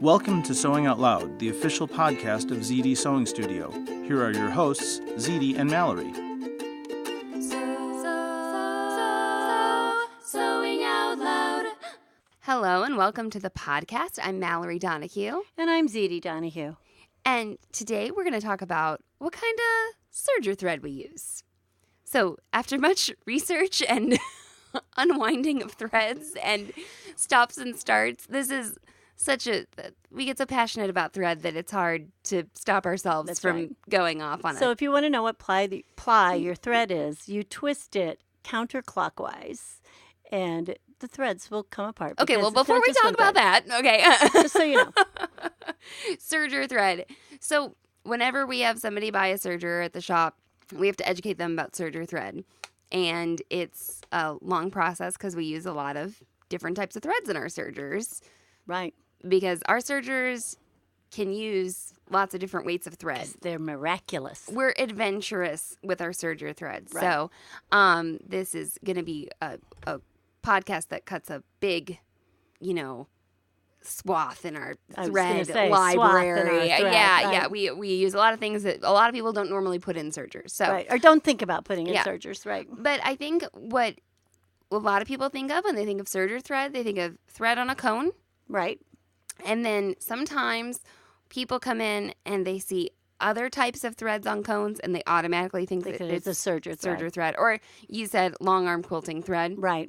Welcome to Sewing Out Loud, the official podcast of Zede Sewing Studio. Here are your hosts, Zede and Mallory. Sewing Out Loud. Hello and welcome to the podcast. I'm Mallory Donahue. And I'm Zede Donahue. And today we're going to talk about what kind of serger thread we use. So after much research and unwinding of threads and stops and starts, this is we get so passionate about thread that it's hard to stop ourselves from going off on it. So if you want to know what ply your thread is, you twist it counterclockwise and the threads will come apart. Okay, well, before we talk about that, okay. Just so you know. Serger thread. So whenever we have somebody buy a serger at the shop, we have to educate them about serger thread. And it's a long process because we use a lot of different types of threads in our sergers. Right. Because our sergers can use lots of different weights of thread. They're miraculous. We're adventurous with our serger threads. Right. So this is going to be a podcast that cuts a big, swath in our thread library. Yeah. We use a lot of things that a lot of people don't normally put in sergers. So right. Or don't think about putting in sergers, right? But I think what a lot of people think of when they think of serger thread, they think of thread on a cone. Right. And then sometimes people come in and they see other types of threads on cones and they automatically think that it's a serger thread. Or you said long arm quilting thread. Right.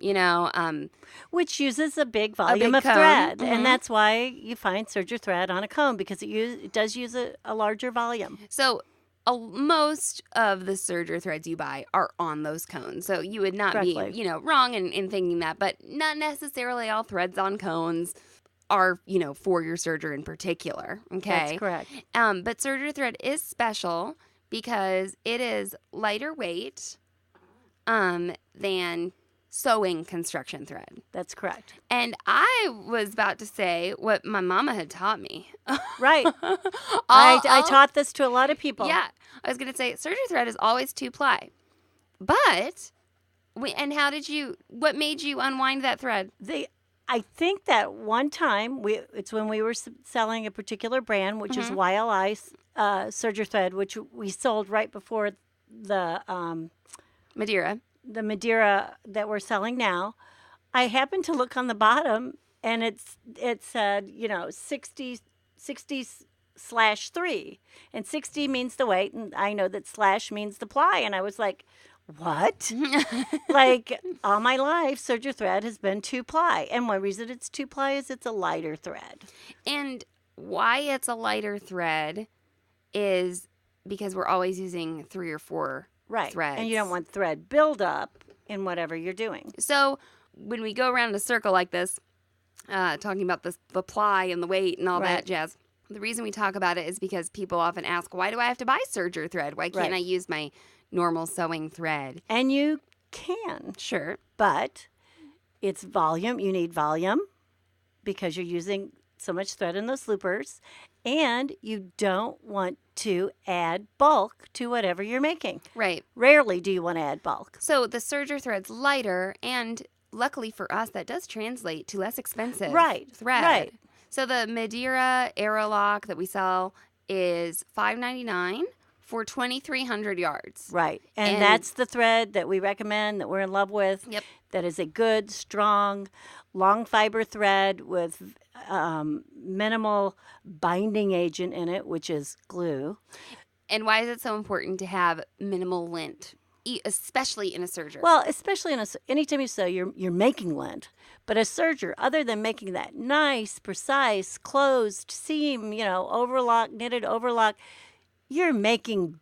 Which uses a big volume of cone. thread. Mm-hmm. And that's why you find serger thread on a cone because it does use a larger volume. So most of the serger threads you buy are on those cones. So you would not be, wrong in thinking that. But not necessarily all threads on cones are, for your serger in particular. Okay. That's correct. But serger thread is special because it is lighter weight than sewing construction thread. That's correct. And I was about to say what my mama had taught me. Right. I taught this to a lot of people. Yeah. I was going to say serger thread is always 2-ply. But, what made you unwind that thread? I think that one time, it's when we were selling a particular brand, which is YLI Serger Thread, which we sold right before the Madeira. The Madeira that we're selling now. I happened to look on the bottom, and it said, 60/3, and 60 means the weight, and I know that slash means the ply, and I was like, what? Like, all my life, serger thread has been 2-ply. And one reason it's 2-ply is it's a lighter thread. And why it's a lighter thread is because we're always using 3 or 4 threads. And you don't want thread buildup in whatever you're doing. So when we go around in a circle like this, talking about the ply and the weight and all that jazz, the reason we talk about it is because people often ask, why do I have to buy serger thread? Why can't I use my normal sewing thread? And you can. Sure. But it's volume. You need volume because you're using so much thread in those loopers. And you don't want to add bulk to whatever you're making. Right. Rarely do you want to add bulk. So the serger thread's lighter, and luckily for us, that does translate to less expensive thread. Right. So the Madeira Aerolock that we sell is $5.99 for 2,300 yards. Right. And that's the thread that we recommend, that we're in love with. Yep. That is a good, strong, long fiber thread with minimal binding agent in it, which is glue. And why is it so important to have minimal lint, especially in a serger? Well, especially anytime you sew, you're making lint. But a serger, other than making that nice, precise, closed seam, overlock, knitted overlock, you're making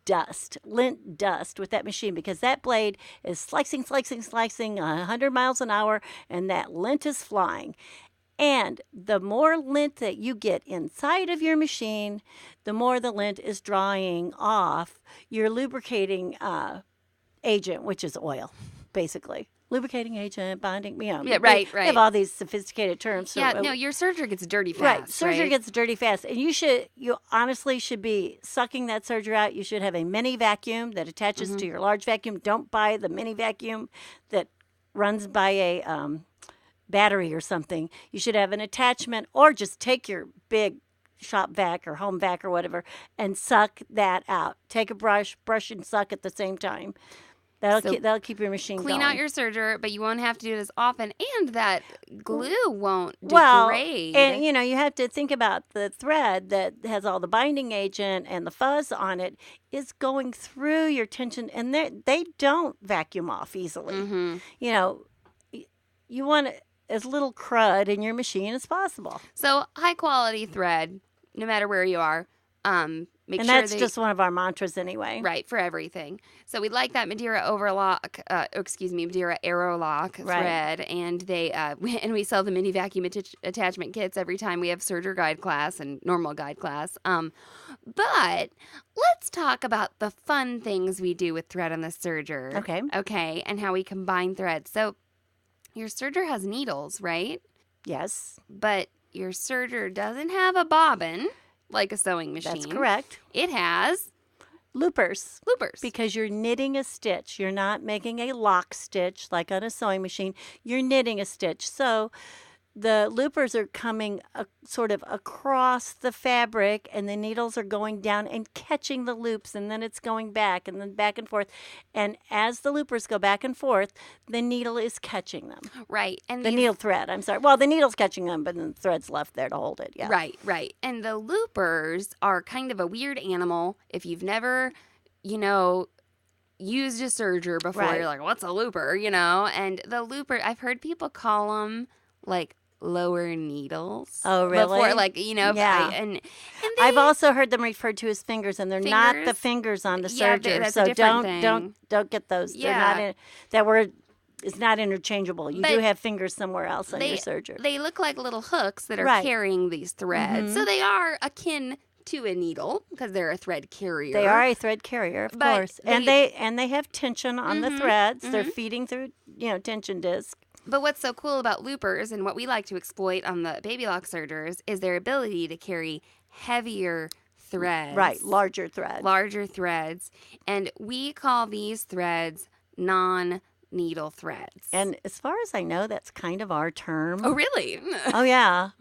lint dust with that machine because that blade is slicing 100 miles an hour, and that lint is flying. And the more lint that you get inside of your machine, the more the lint is drying off your lubricating agent, which is oil, basically. Lubricating agent, bonding, Yeah, right. We have all these sophisticated terms. So your serger gets dirty fast. Right, serger gets dirty fast. And you honestly should be sucking that serger out. You should have a mini vacuum that attaches to your large vacuum. Don't buy the mini vacuum that runs by a battery or something, you should have an attachment, or just take your big shop vac or home vac or whatever and suck that out. Take a brush and suck at the same time. That'll keep your machine Clean going. out your serger, but you won't have to do this often, and that glue won't Well, degrade. and you have to think about the thread that has all the binding agent and the fuzz on it is going through your tension, and they don't vacuum off easily. Mm-hmm. You want as little crud in your machine as possible. So high quality thread, no matter where you are. Make and sure that's just one of our mantras anyway. Right, for everything. So we like that Madeira Madeira Aerolock thread, and we sell the mini vacuum attachment kits every time we have Serger guide class and normal guide class. But let's talk about the fun things we do with thread on the Serger. Okay. Okay, and how we combine threads. So your Serger has needles, right? Yes. But your Serger doesn't have a bobbin like a sewing machine. That's correct. It has loopers. Loopers. Because you're knitting a stitch. You're not making a lock stitch like on a sewing machine. You're knitting a stitch. So the loopers are coming sort of across the fabric, and the needles are going down and catching the loops, and then it's going back and then back and forth. And as the loopers go back and forth, the needle is catching them. Right. And the needle thread, I'm sorry. Well, the needle's catching them, but then the thread's left there to hold it. Yeah. Right. And the loopers are kind of a weird animal. If you've never, used a serger before, Right. You're like, what's a looper? And the looper, I've heard people call them like lower needles. Oh, really? Before, Yeah. and I've also heard them referred to as fingers, and they're not the fingers on the Yeah, serger. that's so a different thing. don't get those. Yeah. They're not that word is not interchangeable. You But do have fingers somewhere else on your serger. They look like little hooks that are Right. carrying these threads. Mhm. So they are akin to a needle because they're a thread carrier. They are a thread carrier, of But course, and they have tension on the threads. They're mhm. feeding through tension disc. But what's so cool about loopers and what we like to exploit on the baby lock sergers is their ability to carry heavier threads. Right, larger thread. Larger threads. And we call these threads non-needle threads. And as far as I know, that's kind of our term. Oh, really? Oh yeah,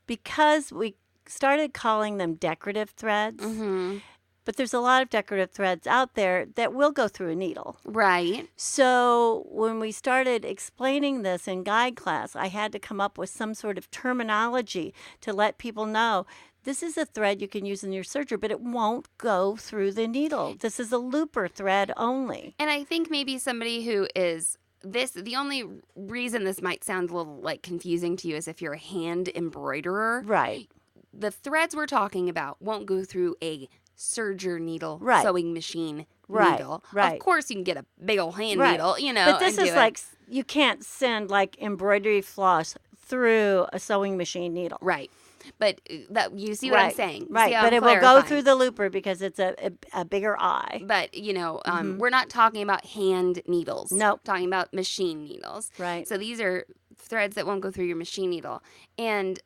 because we started calling them decorative threads. Mm-hmm. But there's a lot of decorative threads out there that will go through a needle. Right. So when we started explaining this in guide class, I had to come up with some sort of terminology to let people know this is a thread you can use in your serger, but it won't go through the needle. This is a looper thread only. And I think maybe somebody who is the only reason this might sound a little like confusing to you is if you're a hand embroiderer. Right. The threads we're talking about won't go through a serger needle sewing machine needle. Right. Of course you can get a big old hand Right. needle, But this and is do like, you can't send like embroidery floss through a sewing machine needle. Right. But that you see what I'm saying. Right, See how but I'm it will go clarifying? through the looper because it's a bigger eye. But, we're not talking about hand needles. Nope. Talking about machine needles. Right. So these are threads that won't go through your machine needle. And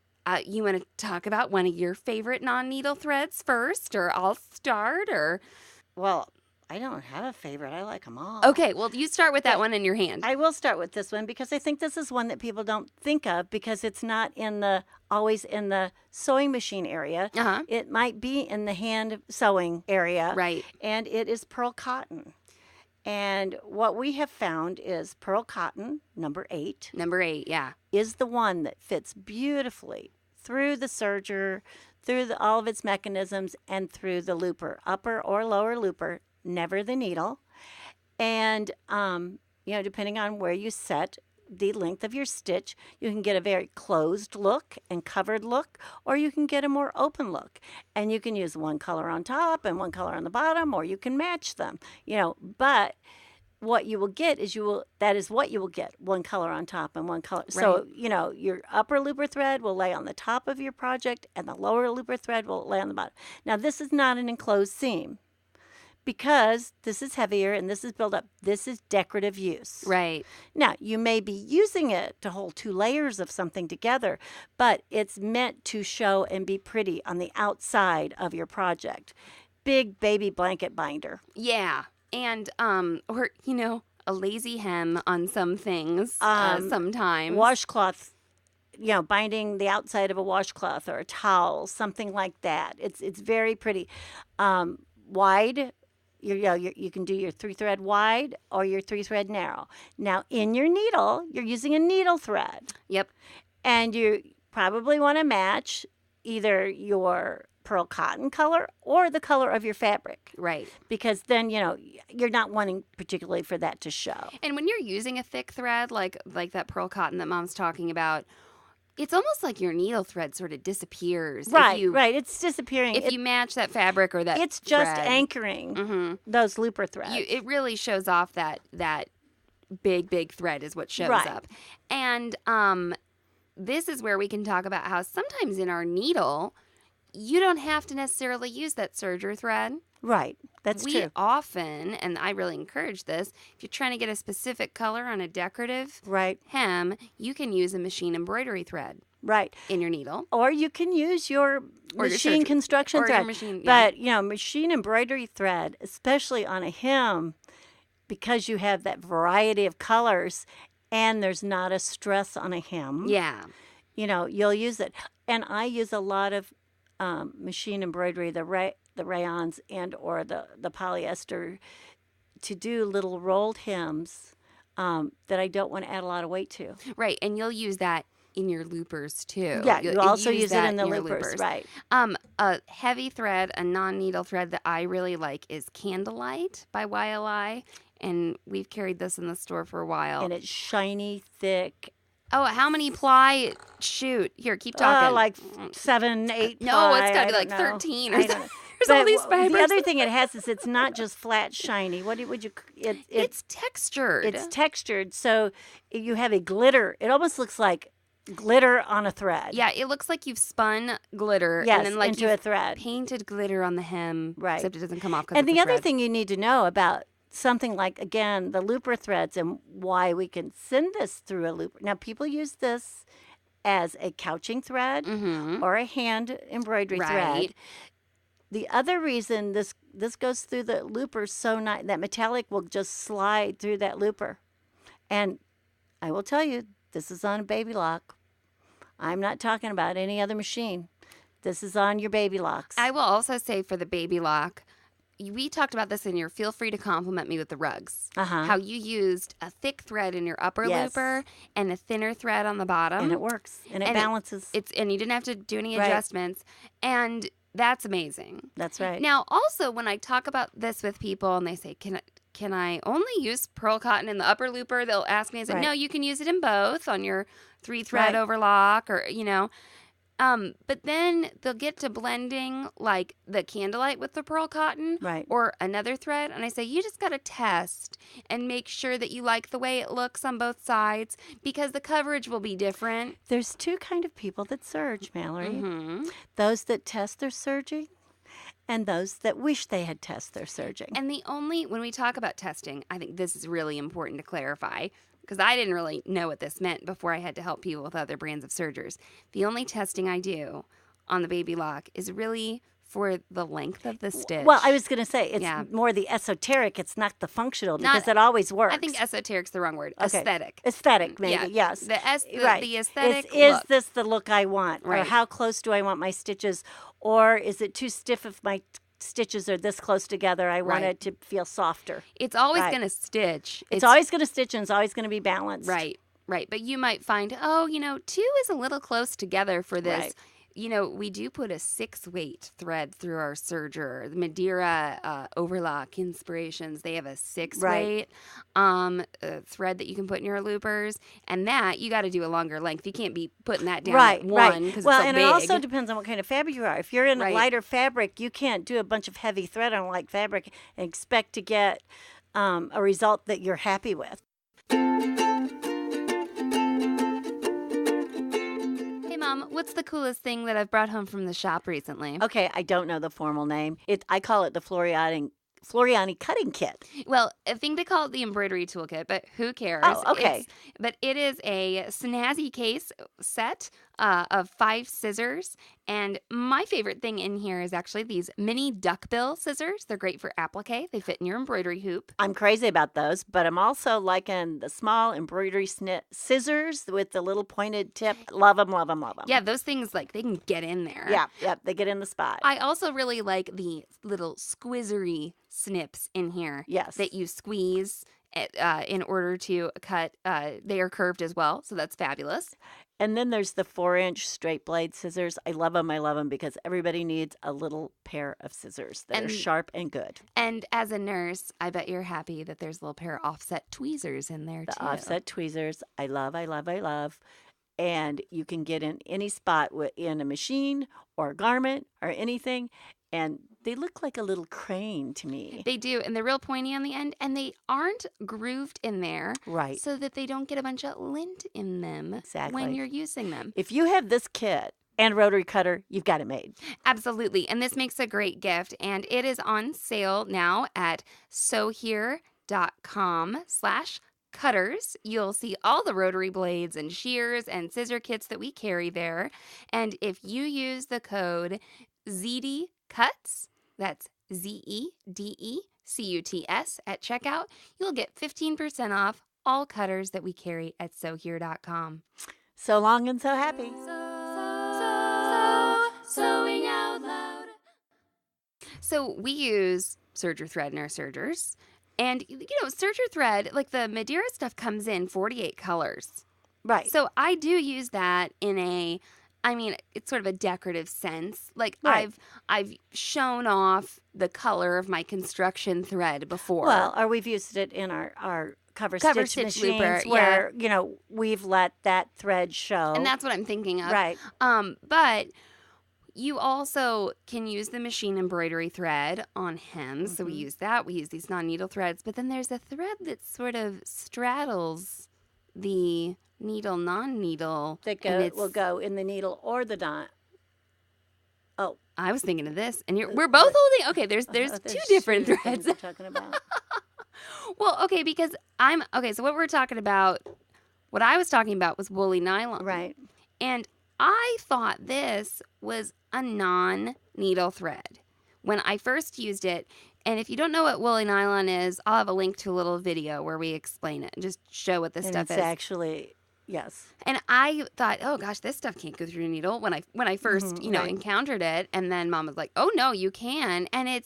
you want to talk about one of your favorite non-needle threads first, or I'll start, or... Well, I don't have a favorite. I like them all. Okay, well, you start with that one in your hand. I will start with this one because I think this is one that people don't think of because it's not always in the sewing machine area. Uh-huh. It might be in the hand sewing area. Right. And it is pearl cotton. And what we have found is pearl cotton, number 8. Number 8, yeah. Is the one that fits beautifully through the serger, through all of its mechanisms, and through the looper, upper or lower looper, never the needle. And, depending on where you set the length of your stitch, you can get a very closed look and covered look, or you can get a more open look. And you can use one color on top and one color on the bottom, or you can match them, but what you will get is what you will get, one color on top and one color. Right. So, your upper looper thread will lay on the top of your project and the lower looper thread will lay on the bottom. Now, this is not an enclosed seam because this is heavier and this is built up. This is decorative use. Right. Now, you may be using it to hold 2 layers of something together, but it's meant to show and be pretty on the outside of your project. Big baby blanket binder. Yeah. And, a lazy hem on some things sometimes. Washcloth, binding the outside of a washcloth or a towel, something like that. It's very pretty. Wide, you can do your 3-thread wide or your 3-thread narrow. Now, in your needle, you're using a needle thread. Yep. And you probably want to match either your pearl cotton color or the color of your fabric. Right. Because then, you're not wanting particularly for that to show. And when you're using a thick thread, like that pearl cotton that Mom's talking about, it's almost like your needle thread sort of disappears. Right. It's disappearing. If you match that fabric or that It's just thread. Anchoring those looper threads. It really shows off that big thread is what shows up. And this is where we can talk about how sometimes in our needle, you don't have to necessarily use that serger thread. Right. That's true. We often, and I really encourage this, if you're trying to get a specific color on a decorative hem, you can use a machine embroidery thread. Right. In your needle. Or you can use your machine construction or thread. Your machine, yeah. But, machine embroidery thread, especially on a hem, because you have that variety of colors and there's not a stress on a hem. Yeah. You'll use it. And I use a lot of machine embroidery, the rayons and or the polyester to do little rolled hems that I don't want to add a lot of weight to. Right, and you'll use that in your loopers too. Yeah, you also use it in the loopers, right. A heavy thread, a non-needle thread that I really like is Candlelight by YLI, and we've carried this in the store for a while. And it's shiny, thick. Oh, how many ply? Shoot. Here, keep talking. Like 7, 8 ply. No, it's got to be like 13 or something. There's all these fibers. The other thing it has is it's not just flat, shiny. It's textured. It's textured, so you have a glitter. It almost looks like glitter on a thread. Yeah, it looks like you've spun glitter and then into a thread. Painted glitter on the hem, right? Except it doesn't come off. And the other thing you need to know about something like, again, the looper threads and why we can send this through a looper. Now, people use this as a couching thread or a hand embroidery thread. The other reason this goes through the looper so nice, that metallic will just slide through that looper. And I will tell you, this is on a baby lock. I'm not talking about any other machine. This is on your baby locks. I will also say for the baby lock, we talked about this in your Feel Free to Compliment Me with the Rugs. How you used a thick thread in your upper looper and a thinner thread on the bottom. And it works. And it balances. And you didn't have to do any adjustments. And that's amazing. That's right. Now, also, when I talk about this with people and they say, can I only use pearl cotton in the upper looper? They'll ask me, I say, no, you can use it in both on your 3-thread overlock or, but then they'll get to blending like the Candlelight with the pearl cotton or another thread. And I say, you just got to test and make sure that you like the way it looks on both sides because the coverage will be different. There's two kind of people that serge, Mallory. Those that test their serging and those that wish they had tested their serging. And when we talk about testing, I think this is really important to clarify because I didn't really know what this meant before I had to help people with other brands of sergers. The only testing I do on the baby lock is really for the length of the stitch. Well, I was going to say, it's more the esoteric. It's not the functional because it always works. I think esoteric's the wrong word. Okay. Aesthetic. Aesthetic, maybe, yes. The aesthetic look. Is this the look I want? Right. Or how close do I want my stitches? Or is it too stiff if my stitches are this close together? I want it to feel softer. It's always going to stitch. It's always going to stitch and it's always going to be balanced. Right. But you might find, 2 is a little close together for this. Right. We do put a 6-weight thread through our serger. The Madeira Overlock Inspirations, they have a 6-weight thread that you can put in your loopers. And that, you got to do a longer length. You can't be putting that down at one because it's so and big. it also depends on what kind of fabric you are. If you're in a lighter fabric, you can't do a bunch of heavy thread on light fabric and expect to get a result that you're happy with. Mom, what's the coolest thing that I've brought home from the shop recently? Okay, I don't know the formal name. I call it the Floriani cutting kit. Well, I think they call it the embroidery toolkit, but who cares? Oh, okay. But it is a snazzy case set of 5 scissors. And my favorite thing in here is actually these mini duckbill scissors. They're great for applique. They fit in your embroidery hoop. I'm crazy about those, but I'm also liking the small embroidery scissors with the little pointed tip. Love them, love them, love them. Yeah, those things, like, they can get in there. Yeah, they get in the spot. I also really like the little squizzery snips in here. Yes. That you squeeze in order to cut. They are curved as well, so that's fabulous. And then there's the 4-inch straight blade scissors. I love them because everybody needs a little pair of scissors that are sharp and good. And as a nurse, I bet you're happy that there's a little pair of offset tweezers in there, The too. offset tweezers, I love. And you can get in any spot in a machine or a garment or anything. And they look like a little crane to me. They do, and they're real pointy on the end, and they aren't grooved in there. Right. So that they don't get a bunch of lint in them when you're using them. If you have this kit and a rotary cutter, you've got it made. Absolutely, and this makes a great gift, and it is on sale now at sewhere.com/cutters. You'll see all the rotary blades and shears and scissor kits that we carry there. And if you use the code Zede Cuts, that's ZEDECUTS at checkout, you'll get 15% off all cutters that we carry at sewhere.com. So long and so happy. Sewing out loud. So we use Serger Thread in our sergers. And, Serger Thread, like the Madeira stuff, comes in 48 colors. Right. So I do use that it's sort of a decorative sense. Like, right. I've shown off the color of my construction thread before. Well, or we've used it in our cover stitch machines looper, where, we've let that thread show. And that's what I'm thinking of. Right. But you also can use the machine embroidery thread on hems. Mm-hmm. So we use that. We use these non-needle threads. But then there's a thread that sort of straddles the needle, non-needle. That will go in the needle or the dot. Oh. I was thinking of this. And we're both holding. Okay, there's two different threads. We're talking about. Well, okay, because so what I was talking about was woolly nylon. Right. And I thought this was a non-needle thread when I first used it. And if you don't know what woolly nylon is, I'll have a link to a little video where we explain it and just show what this stuff is. It's actually, yes. And I thought, oh gosh, this stuff can't go through a needle when I first, right. encountered it. And then Mom was like, oh no, you can. And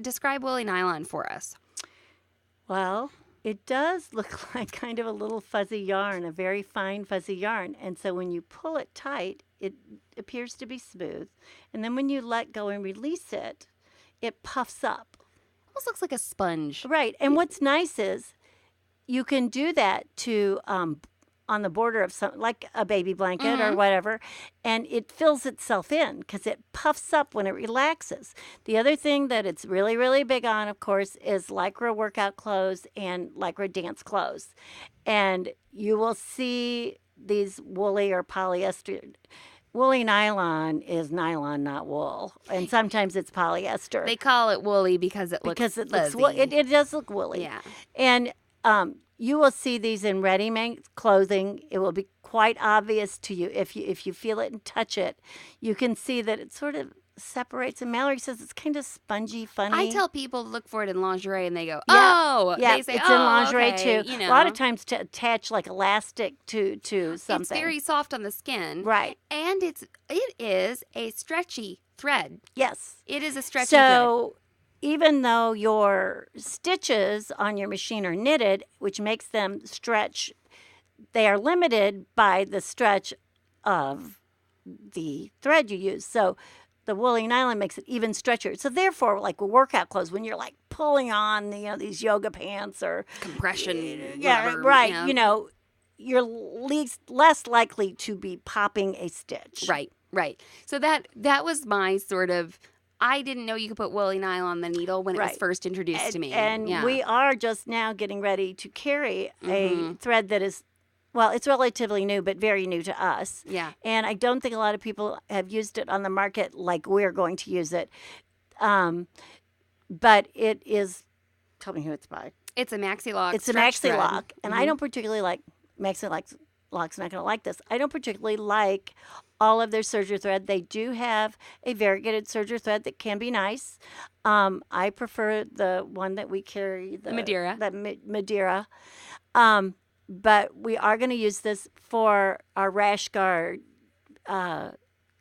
describe woolly nylon for us. Well, it does look like kind of a little fuzzy yarn, a very fine fuzzy yarn. And so when you pull it tight, it appears to be smooth. And then when you let go and release it, it puffs up. Almost looks like a sponge. Right. And what's nice is you can do that to on the border of something like a baby blanket or whatever, and it fills itself in because it puffs up when it relaxes. The other thing that it's really, really big on, of course, is Lycra workout clothes and Lycra dance clothes. And you will see these woolly or polyester. Woolly nylon is nylon, not wool, and sometimes it's polyester. They call it woolly because it looks fuzzy. It does look woolly. Yeah. And you will see these in ready-made clothing. It will be quite obvious to you if you feel it and touch it. You can see that it sort of separates. And Mallory says it's kind of spongy, funny. I tell people to look for it in lingerie, and they go, yeah. "Oh, yeah." They say, it's in lingerie okay, too. A lot of times to attach like elastic to something. It's very soft on the skin, right? And it is a stretchy thread. Yes, it is a stretchy thread. So even though your stitches on your machine are knitted, which makes them stretch, they are limited by the stretch of the thread you use. So the woolly nylon makes it even stretchier. So therefore, like with workout clothes, when you're like pulling on these yoga pants or compression, yeah, right. Yeah. You're less likely to be popping a stitch. Right. So that was my sort of. I didn't know you could put woolly nylon on the needle when it was first introduced to me. And we are just now getting ready to carry a thread that is, well, it's relatively new, but very new to us. Yeah. And I don't think a lot of people have used it on the market like we're going to use it. But it is tell me who it's by. It's a maxi lock. It's a stretch maxi thread. lock, and I don't particularly like maxi locks. Lock's not going to like this. I don't particularly like all of their Serger thread. They do have a variegated Serger thread that can be nice. I prefer the one that we carry, the Madeira. Madeira. But we are going to use this for our rash guard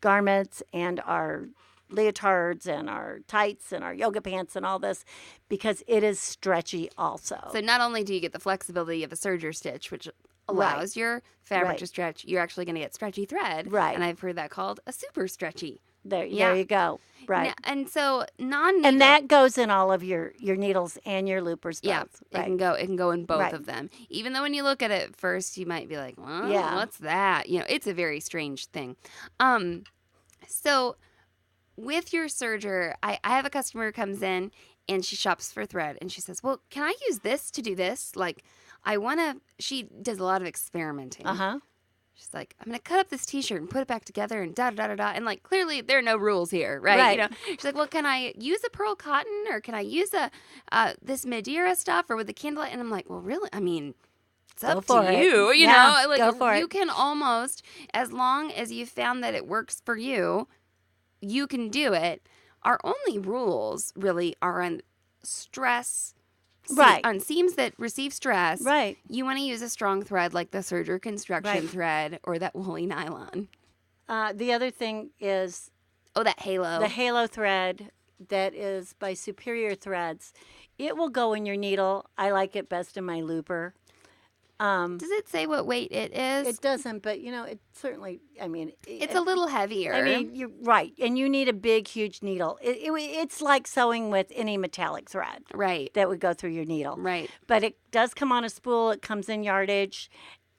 garments and our leotards and our tights and our yoga pants and all this, because it is stretchy also. So not only do you get the flexibility of a serger stitch, which allows your fabric to stretch, you're actually going to get stretchy thread. Right. And I've heard that called a super stretchy. There you go. Right. Now, and so non-needle. And that goes in all of your needles and your loopers. Both. Yeah, right. it can go in both Right. of them. Even though when you look at it first, you might be like, well, Yeah. what's that? You know, it's a very strange thing. So with your serger, I have a customer who comes in and she shops for thread and she says, well, can I use this to do this? Like, she does a lot of experimenting. Uh-huh. She's like, I'm going to cut up this T-shirt and put it back together and da-da-da-da-da. And, like, clearly there are no rules here, right? You know, she's like, well, can I use a pearl cotton or can I use this Madeira stuff or with the candlelight? And I'm like, well, really? I mean, it's up to you, you know? Like, go for you it. can almost, as long as you found that it works for you, you can do it. Our only rules really are on stress. Right. On seams that receive stress, Right. you want to use a strong thread like the Serger construction thread or that woolly nylon. The other thing is That halo. the halo thread that is by Superior Threads. It will go in your needle. I like it best in my looper. Does it say what weight it is? It doesn't, but, it certainly, It's a little heavier. you're right. And you need a big, huge needle. It's like sewing with any metallic thread Right. that would go through your needle. Right. But it does come on a spool. It comes in yardage.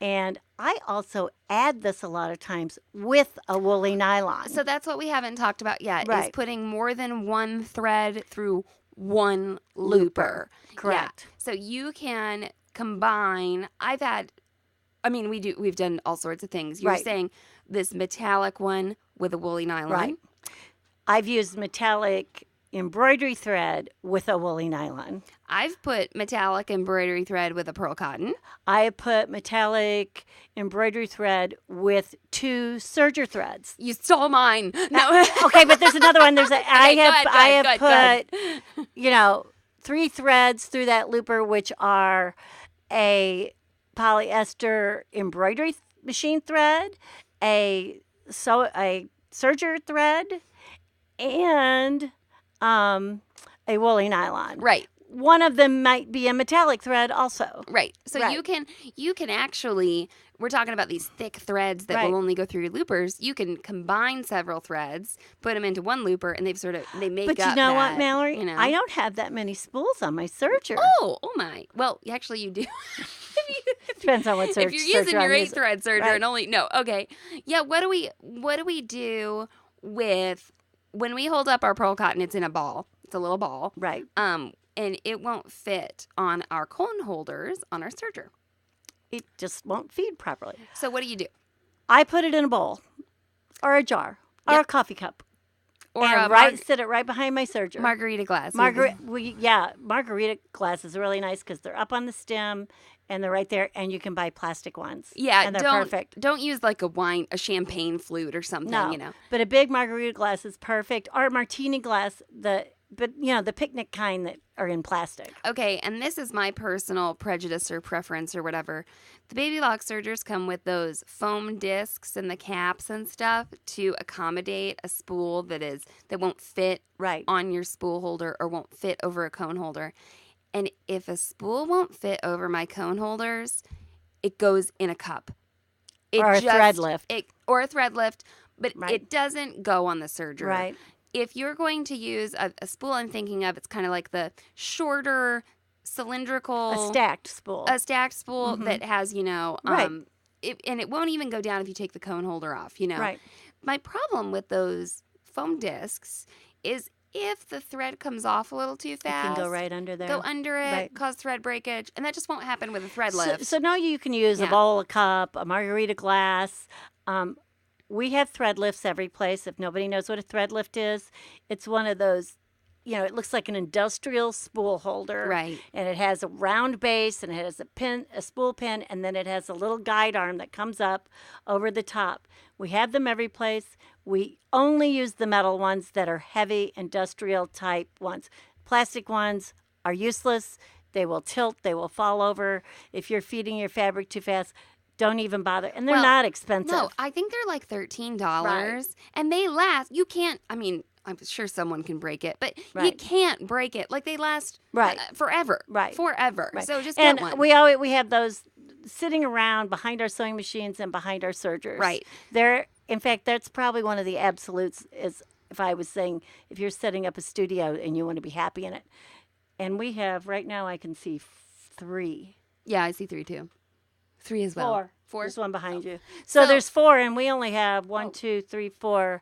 And I also add this a lot of times with a woolly nylon. So that's what we haven't talked about yet, is Right. putting more than one thread through one looper. Correct. Yeah. So you can combine. We've done all sorts of things. You're Right. saying this metallic one with a woolly nylon. Right. I've used metallic embroidery thread with a woolly nylon. I've put metallic embroidery thread with a pearl cotton. I have put metallic embroidery thread with 2 Serger threads. You stole mine. No. Okay, but there's another one. I have go ahead. put 3 threads through that looper, which are a polyester embroidery machine thread, a Serger thread, and a woolly nylon. Right. One of them might be a metallic thread also. Right. So Right. you can actually, we're talking about these thick threads that Right. will only go through your loopers. You can combine several threads, put them into one looper, and they make But up you know what, that, Mallory? you know. I don't have that many spools on my Serger. Oh my. Well, actually you do. Depends on what Serger. If you're using your 8-thread serger Right. and only, no, okay. Yeah, what do we do with, when we hold up our pearl cotton, it's in a ball. It's a little ball. Right. And it won't fit on our cone holders on our serger. It just won't feed properly. So what do you do? I put it in a bowl or a jar or a coffee cup. Or And sit it right behind my Serger. margarita glass. Margarita glass is really nice because they're up on the stem and they're right there, and you can buy plastic ones. Yeah, and they're don't perfect. don't use like a champagne flute or something. No, You know. but a big margarita glass is perfect, or a martini glass. The picnic kind that are in plastic. Okay, and this is my personal prejudice or preference or whatever. The Baby Lock Sergers come with those foam discs and the caps and stuff to accommodate a spool that won't fit Right. on your spool holder or won't fit over a cone holder. And if a spool won't fit over my cone holders, it goes in a cup. Or a thread lift. Or a thread lift, but Right. it doesn't go on the serger. Right. If you're going to use a spool I'm thinking of, it's kind of like the shorter cylindrical. A stacked spool. A stacked spool that has, Right. And it won't even go down if you take the cone holder off, Right. My problem with those foam discs is if the thread comes off a little too It fast, can go right under there. go under it, Right. cause thread breakage, and that just won't happen with a thread lift. So now you can use a Yeah. bowl, a cup, a margarita glass. We have thread lifts every place. If nobody knows what a thread lift is, it's one of those it looks like an industrial spool holder. Right. And it has a round base, and it has a spool pin, and then it has a little guide arm that comes up over the top. We have them every place. We only use the metal ones that are heavy industrial type ones. Plastic ones are useless. They will tilt. They will fall over. If you're feeding your fabric too fast, don't even bother. And they're not expensive. No, I think they're like $13. Right. And they last. You can't, I'm sure someone can break it, but you Right. can't break it. Like they last Right. forever. Right. Forever. Right. So just and get one. we have those sitting around behind our sewing machines and behind our sergers. Right. In fact, that's probably one of the absolutes is if I was saying if you're setting up a studio and you want to be happy in it. And we have right now I can see 3. Yeah, I see 3 too. 3 as well. 4. There's one behind you. So there's 4, and we only have 1, 2, 3, 4.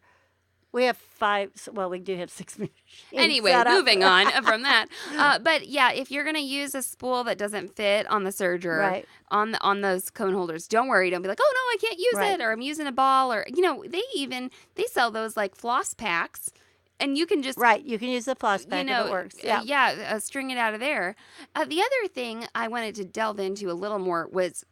We have 5. Well, we do have 6 machines. Anyway, set up. moving on from that. But yeah, if you're gonna use a spool that doesn't fit on the serger, Right. on those cone holders, don't worry. Don't be like, oh no, I can't use Right. it, or I'm using a ball, or they sell those like floss packs, and you can just Right, you can use the floss pack if it works. Yeah. string it out of there. The other thing I wanted to delve into a little more was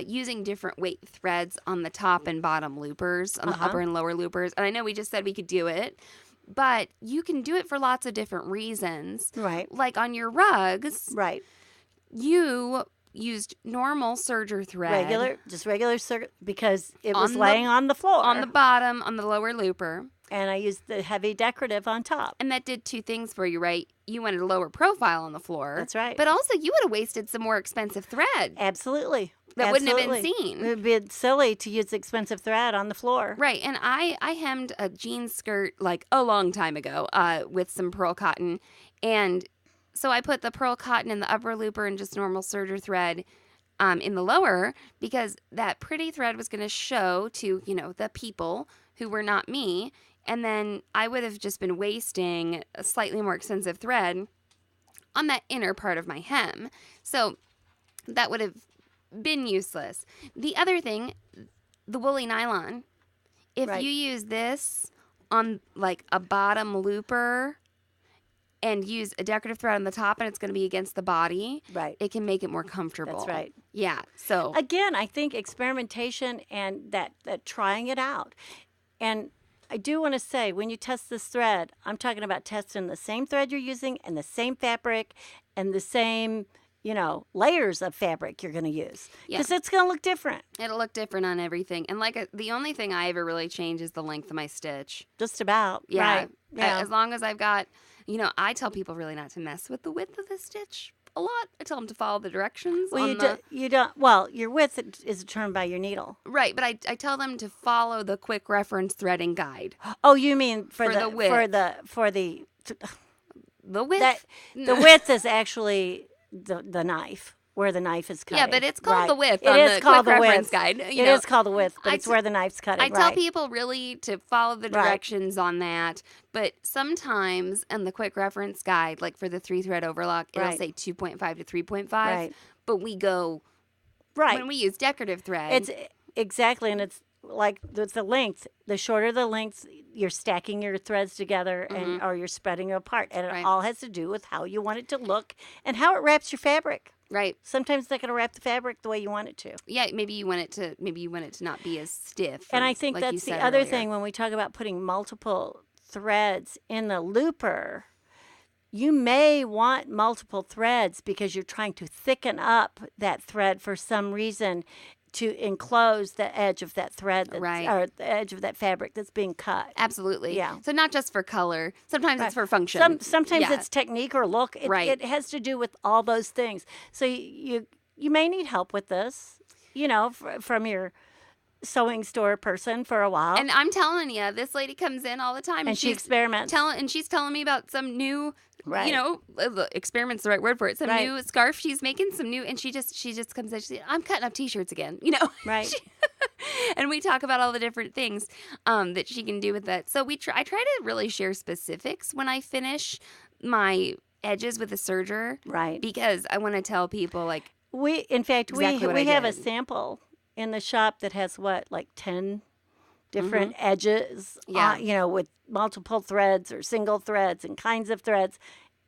using different weight threads on the top and bottom loopers, on the upper and lower loopers. And I know we just said we could do it, but you can do it for lots of different reasons. Right. Like on your rugs, Right. you used normal serger thread. Regular serger because it On was the- laying on the floor. On the bottom, on the lower looper. And I used the heavy decorative on top. And that did 2 things for you, right? You wanted a lower profile on the floor. That's right. But also, you would have wasted some more expensive thread. Absolutely. That wouldn't have been Absolutely. seen. It would be silly to use expensive thread on the floor. Right. And I hemmed a jean skirt like a long time ago with some pearl cotton. And so I put the pearl cotton in the upper looper and just normal serger thread in the lower because that pretty thread was going to show to, the people who were not me. And then I would have just been wasting a slightly more expensive thread on that inner part of my hem. So that would have been useless. The other thing, the woolly nylon, if Right. you use this on like a bottom looper and use a decorative thread on the top and it's going to be against the body, Right. it can make it more comfortable. That's right. Yeah. So Again, I think experimentation and that trying it out. And I do want to say, when you test this thread, I'm talking about testing the same thread you're using and the same fabric and the same, layers of fabric you're going to use. Yeah. Because it's going to look different. it'll look different on everything. And the only thing I ever really change is the length of my stitch. Just about. Yeah. Right. Yeah. As long as I've got, I tell people really not to mess with the width of the stitch a lot. I tell them to follow the directions. Well, on you don't. Well, your width is determined by your needle. Right, but I tell them to follow the quick reference threading guide. Oh, you mean for the width. The width? The width is actually the knife, where the knife is cutting. Yeah, but it's called the width It on is the called quick the reference width. guide. It is called the width, but it's where the knife's cutting. I tell right. people really to follow the Right. directions on that, but sometimes in the quick reference guide, like for the 3-thread overlock, it'll Right. say 2.5 to 3.5, Right. but we go, Right. when we use decorative thread. It's exactly, and it's like the length. The shorter the length, you're stacking your threads together, or you're spreading them apart, and Right. it all has to do with how you want it to look and how it wraps your fabric. right. Sometimes it's not going to wrap the fabric the way you want it to. Yeah, maybe you want it to not be as stiff. And or, I think like you that's the said other earlier. thing when we talk about putting multiple threads in the looper. You may want multiple threads because you're trying to thicken up that thread for some reason to enclose the edge of that thread, Right. or the edge of that fabric that's being cut. Absolutely. Yeah. So not just for color. Sometimes it's for function. Sometimes Yeah. it's technique or look. Right. It has to do with all those things. So you may need help with this, from your sewing store person for a while. And I'm telling you, this lady comes in all the time, And she experiments. She's telling me about some new, Right. experiment's the right word for it. Some Right. new scarf she's making, and she just comes in. She's like, I'm cutting up T-shirts again, Right. And we talk about all the different things that she can do with that. So I try to really share specifics when I finish my edges with a serger, Right. because I want to tell people like, In fact, Exactly what we I have a did. sample in the shop that has 10 different edges, with multiple threads or single threads and kinds of threads.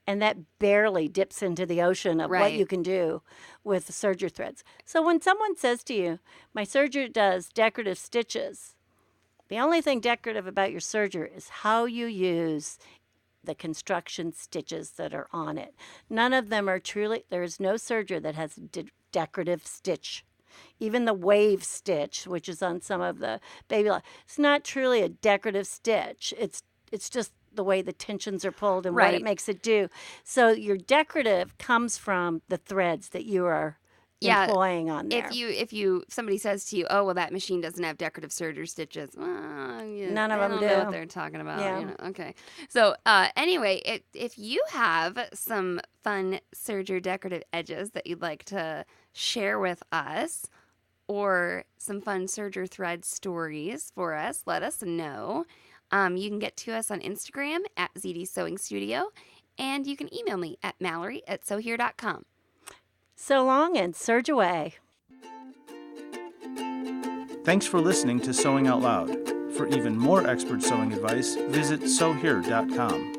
And that barely dips into the ocean of what you can do with serger threads. So when someone says to you, my serger does decorative stitches, the only thing decorative about your serger is how you use the construction stitches that are on it. None of them are truly, there is no serger that has decorative stitch. Even the wave stitch, which is on some of the baby, it's not truly a decorative stitch. It's just the way the tensions are pulled and what it makes it do. So your decorative comes from the threads that you are employing on there. If somebody says to you, oh, well, that machine doesn't have decorative serger stitches, none of them do. I don't know what they're talking about. Yeah. Okay. So anyway, if you have some fun serger decorative edges that you'd like to share with us, or some fun serger thread stories for us, let us know. You can get to us on Instagram at Zede Sewing Studio, and you can email me at Mallory@sewhere.com. So long and serge away. Thanks for listening to Sewing Out Loud. For even more expert sewing advice, visit sewhere.com.